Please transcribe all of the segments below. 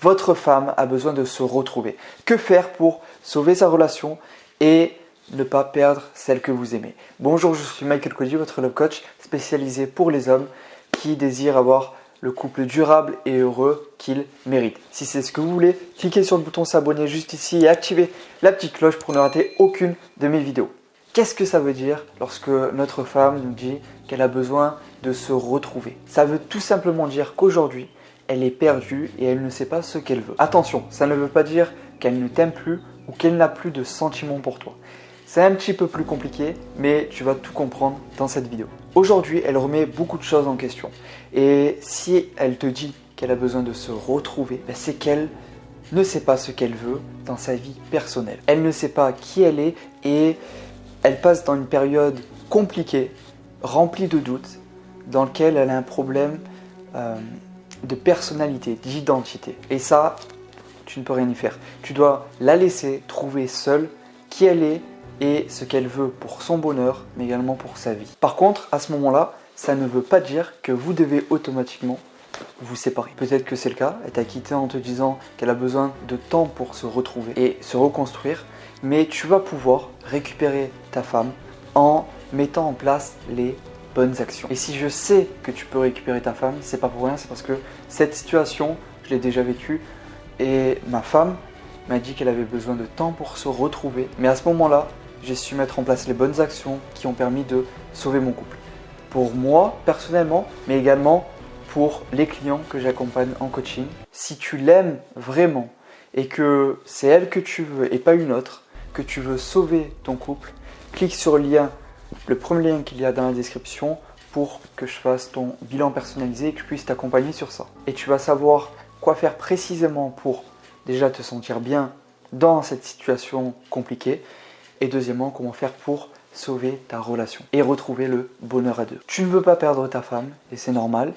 votre femme a besoin de se retrouver. Que faire pour sauver sa relation et ne pas perdre celle que vous aimez? Bonjour, je suis Michael Cody, votre love coach spécialisé pour les hommes qui désirent avoir le couple durable et heureux qu'ils méritent. Si c'est ce que vous voulez, cliquez sur le bouton s'abonner juste ici et activez la petite cloche pour ne rater aucune de mes vidéos. Qu'est-ce que ça veut dire lorsque notre femme nous dit qu'elle a besoin de se retrouver? Ça veut tout simplement dire qu'aujourd'hui, elle est perdue et elle ne sait pas ce qu'elle veut. Attention, ça ne veut pas dire qu'elle ne t'aime plus ou qu'elle n'a plus de sentiments pour toi. C'est un petit peu plus compliqué, mais tu vas tout comprendre dans cette vidéo. Aujourd'hui, elle remet beaucoup de choses en question. Et si elle te dit qu'elle a besoin de se retrouver, c'est qu'elle ne sait pas ce qu'elle veut dans sa vie personnelle. Elle ne sait pas qui elle est et elle passe dans une période compliquée, remplie de doutes, dans laquelle elle a un problème de personnalité, d'identité. Et ça, tu ne peux rien y faire. Tu dois la laisser trouver seule qui elle est et ce qu'elle veut pour son bonheur, mais également pour sa vie. Par contre, à ce moment-là, ça ne veut pas dire que vous devez automatiquement vous séparer. Peut-être que c'est le cas, elle t'a quitté en te disant qu'elle a besoin de temps pour se retrouver et se reconstruire, mais tu vas pouvoir récupérer ta femme en mettant en place les bonnes actions. Et si je sais que tu peux récupérer ta femme, c'est pas pour rien, c'est parce que cette situation, je l'ai déjà vécue et ma femme m'a dit qu'elle avait besoin de temps pour se retrouver. Mais à ce moment-là, j'ai su mettre en place les bonnes actions qui ont permis de sauver mon couple. Pour moi, personnellement, mais également pour les clients que j'accompagne en coaching. Si tu l'aimes vraiment et que c'est elle que tu veux et pas une autre, que tu veux sauver ton couple, clique sur le premier lien qu'il y a dans la description pour que je fasse ton bilan personnalisé et que je puisse t'accompagner sur ça. Et tu vas savoir quoi faire précisément pour déjà te sentir bien dans cette situation compliquée et deuxièmement, comment faire pour sauver ta relation et retrouver le bonheur à deux. Tu ne veux pas perdre ta femme et c'est normal.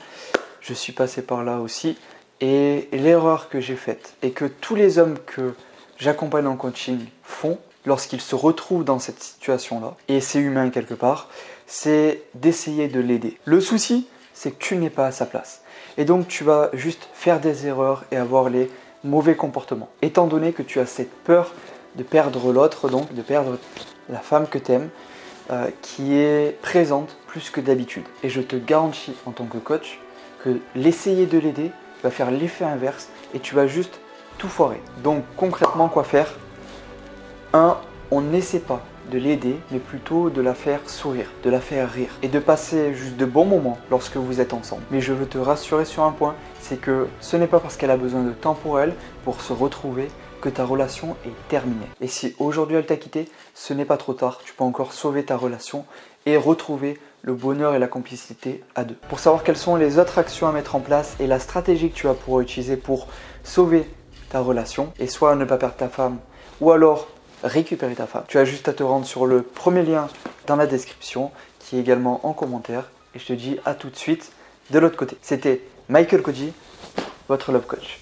Je suis passé par là aussi et l'erreur que j'ai faite et que tous les hommes que j'accompagne en coaching font lorsqu'ils se retrouvent dans cette situation-là, et c'est humain quelque part, c'est d'essayer de l'aider. Le souci, c'est que tu n'es pas à sa place. Et donc tu vas juste faire des erreurs et avoir les mauvais comportements. Étant donné que tu as cette peur de perdre l'autre, donc de perdre la femme que tu aimes, qui est présente plus que d'habitude. Et je te garantis en tant que coach que l'essayer de l'aider va faire l'effet inverse et tu vas juste tout foirer. Donc concrètement, quoi faire? 1. On n'essaie pas de l'aider, mais plutôt de la faire sourire, de la faire rire et de passer juste de bons moments lorsque vous êtes ensemble. Mais je veux te rassurer sur un point, c'est que ce n'est pas parce qu'elle a besoin de temps pour elle, pour se retrouver, que ta relation est terminée. Et si aujourd'hui elle t'a quitté, ce n'est pas trop tard, tu peux encore sauver ta relation et retrouver le bonheur et la complicité à deux. Pour savoir quelles sont les autres actions à mettre en place et la stratégie que tu vas pouvoir utiliser pour sauver ta relation et soit ne pas perdre ta femme ou alors récupérer ta femme, tu as juste à te rendre sur le premier lien dans la description qui est également en commentaire et je te dis à tout de suite de l'autre côté. C'était Michael Cody, votre love coach.